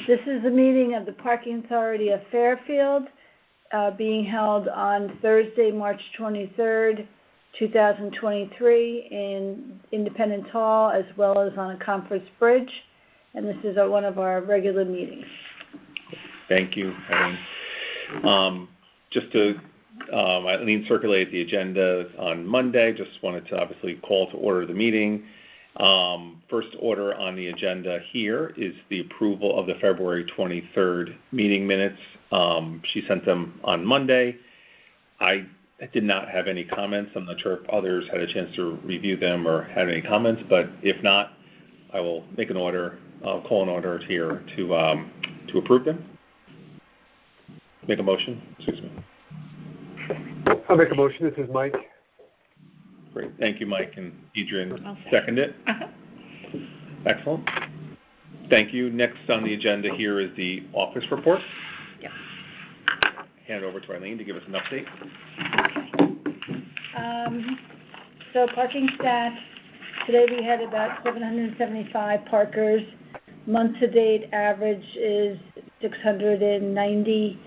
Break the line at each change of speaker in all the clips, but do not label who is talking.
This is a meeting of the Parking Authority of Fairfield, being held on Thursday, March 23rd, 2023 in Independence Hall, as well as on a conference bridge. And this is one of our regular meetings.
Thank you, Eileen. Just to, Eileen circulated the agenda on Monday. Just wanted to obviously call to order the meeting. First order on the agenda here is the approval of the February 23rd meeting minutes. She sent them on Monday. I did not have any comments. I'm not sure if others had a chance to review them or had any comments, but if not, I will make an order, call an order here to approve them. Make a motion, excuse me.
I'll make a motion. This is Mike.
Great. Thank you, Mike. And Adrian, second it. Excellent. Thank you. Next on the agenda here is the office report.
Yeah.
Hand it over to Eileen to give us an update.
Okay. So parking stats. Today we had about 775 parkers. Month-to-date average is 690.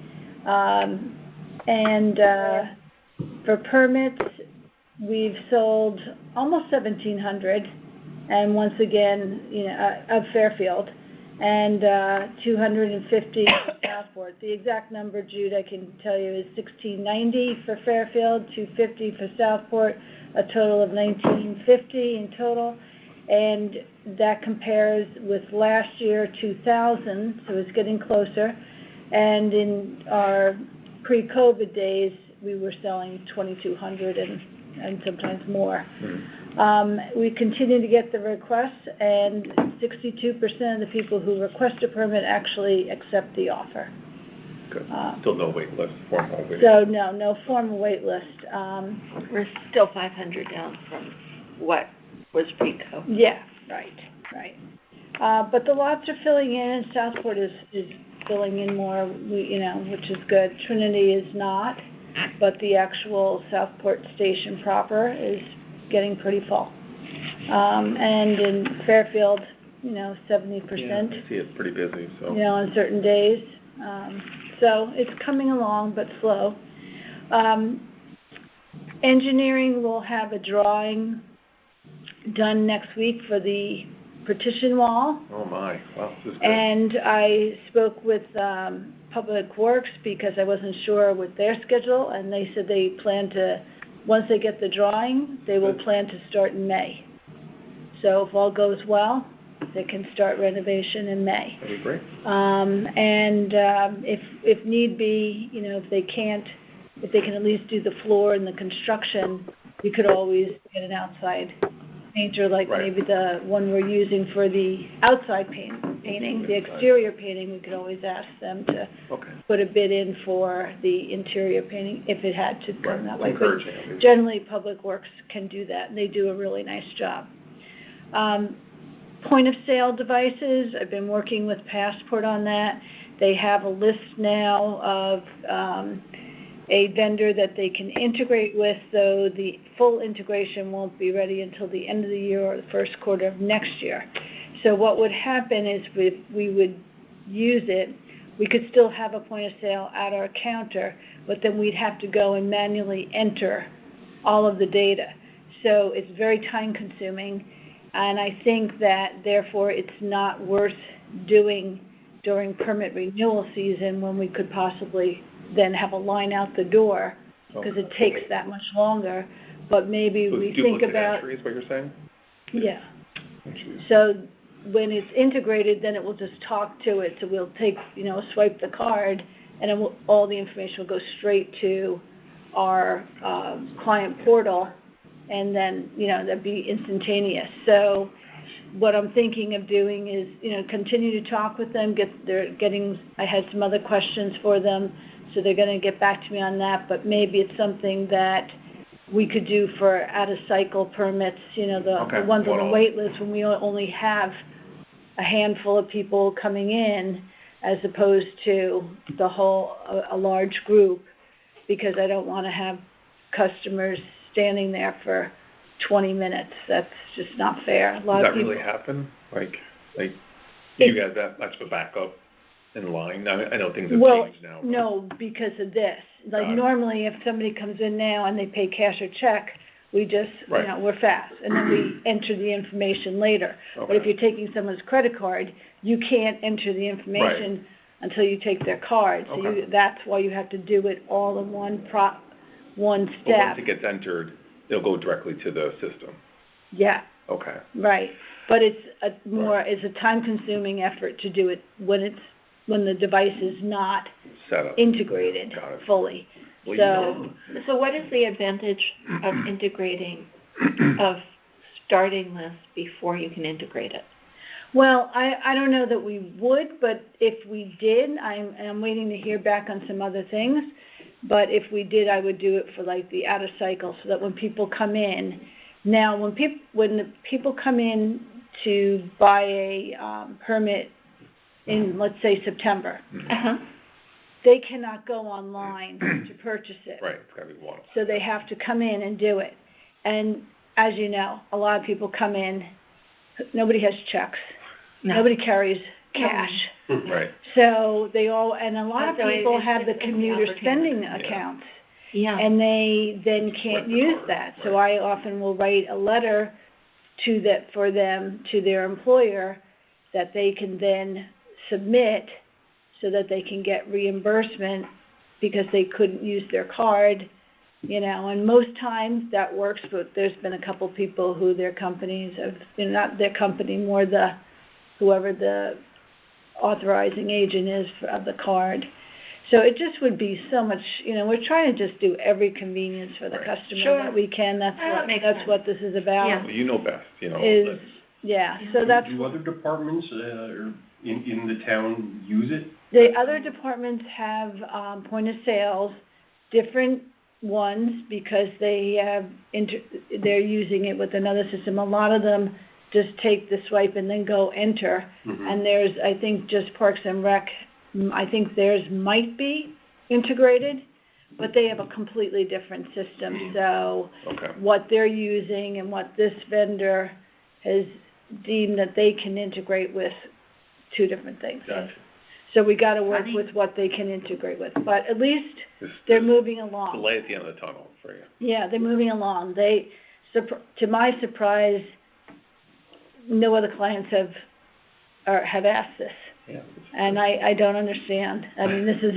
For permits, we've sold almost 1,700, and once again, of Fairfield, and 250 Southport. The exact number, Jude, I can tell you is 1,690 for Fairfield, 250 for Southport, a total of 1,950 in total, and that compares with last year 2,000, so it's getting closer. And in our pre-COVID days, we were selling 2,200 and sometimes more. We continue to get the requests, and 62% of the people who request a permit actually accept the offer.
Good. Still no wait list, formal wait list.
So no formal wait list.
We're still 500 down from what was pre-COVID.
Yeah, right. But the lots are filling in, and Southport is filling in more, which is good. Trinity is not, but the actual Southport station proper is getting pretty full. And in Fairfield, 70%.
Yeah, I see it's pretty busy. So.
On certain days. So it's coming along, but slow. Engineering will have a drawing done next week for the partition wall.
Oh my, wow, this is good.
And I spoke with Public Works because I wasn't sure with their schedule, and they said they plan to, once they get the drawing, they will plan to start in May. So if all goes well, they can start renovation in May.
That'd be great.
If need be, if they can at least do the floor and the construction, we could always get an outside painter, like maybe the one we're using for the outside painting, the exterior painting. We could always ask them to put a bid in for the interior painting if it had to come that way. But generally, Public Works can do that, and they do a really nice job. Point of sale devices, I've been working with Passport on that. They have a list now of a vendor that they can integrate with, though the full integration won't be ready until the end of the year or the first quarter of next year. So what would happen is we would use it. We could still have a point of sale at our counter, but then we'd have to go and manually enter all of the data. So it's very time consuming, and I think that therefore it's not worth doing during permit renewal season when we could possibly then have a line out the door, because it takes that much longer. But maybe we think about
entry is what you're saying?
Yeah. So when it's integrated, then it will just talk to it. So we'll take, swipe the card, and all the information will go straight to our client portal, and then that'd be instantaneous. So what I'm thinking of doing is continue to talk with them. I had some other questions for them. So they're going to get back to me on that, but maybe it's something that we could do for out-of-cycle permits, the ones on the wait list when we only have a handful of people coming in, as opposed to a large group, because I don't want to have customers standing there for 20 minutes. That's just not fair.
Does that really happen? Like you guys, that's the backup? in line? I know things have
Well,
changed now. but-
no, because of this. Like
Got it.
normally, if somebody comes in now and they pay cash or check, we just,
Right.
we're fast, and then we enter the information later. But if
Okay.
you're taking someone's credit card, you can't enter the information until you take their card. So
Okay.
that's why you have to do it all in one
But once
step.
it gets entered, it'll go directly to the system.
Yeah,
Okay.
right. But it's it's a time-consuming effort to do it when the device is not
Set up.
integrated
Got it.
fully.
Well,
So,
So what is the advantage of integrating, of starting this before you can integrate it?
well, I don't know that we would, but if we did, I'm waiting to hear back on some other things. But if we did, I would do it for like the out of cycle, so that when people come in, now when the people come in to buy a permit in, let's say, September,
Uh-huh.
they cannot go online to purchase it.
Right, it's gotta be one.
So they have to come in and do it. And as you know, a lot of people come in, nobody has checks.
No.
Nobody carries cash.
Right.
So they all, and a lot of
So it-
people
it's
have the
just an
commuter
opportunity.
spending
Yeah.
accounts.
Yeah.
And they then can't
Swipe the
use
card,
that. So
right.
I often will write a letter to their employer that they can then submit so that they can get reimbursement because they couldn't use their card, and most times that works, but there's been a couple people who their companies have, not their company, more whoever the authorizing agent is of the card. So it just would be so much, we're trying to just do every convenience for the
Right.
customer
Sure.
that we can. That's
That makes
that's
sense.
what this is about.
Yeah.
Well, you know best,
Is,
that's-
yeah, so that's,
Do other departments in the town use it?
the other departments have point of sales, different ones, because they're using it with another system. A lot of them just take the swipe and then go enter. And there's, I think, just Parks and Rec, I think theirs might be integrated, but they have a completely different system. So
Okay.
what they're using and what this vendor has deemed that they can integrate with, two different things.
Gotcha.
So we gotta work
Funny.
with what they can integrate with, but at least
This-
they're
this
moving along.
Delay at the end of the tunnel for you.
Yeah, they're moving along. To my surprise, no other clients have asked this,
Yeah.
and I don't understand. I mean, this is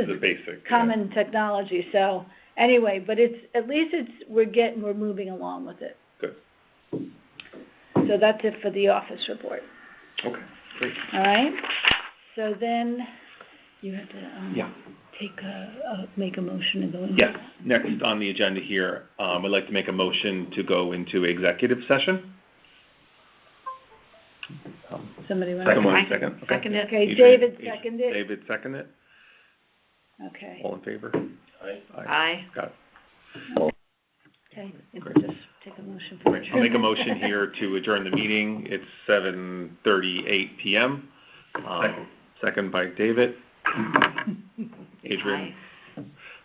The basic. yeah.
common technology, so, anyway, but at least we're moving along with it.
Good.
So that's it for the office report,
Okay, great.
all right? So then, you have to,
Yeah.
make a motion to go into.
Yes, next on the agenda here, I'd like to make a motion to go into executive session.
Somebody want
Second
to?
one, second. Okay.
Second it.
Okay,
Adrian-
David
Adrian-
seconded.
David seconded.
Okay,
All in favor?
Aye.
Aye.
Got it.
okay, if
Great.
we just take a motion for
Great. I'll make a motion here to adjourn the meeting. It's 7:38 PM. Second by David. Adrian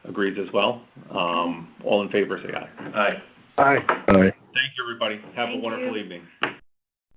agrees as well. All in favor, say aye.
Aye.
Aye.
Thank you, everybody. Have a
Thank
wonderful
you.
evening.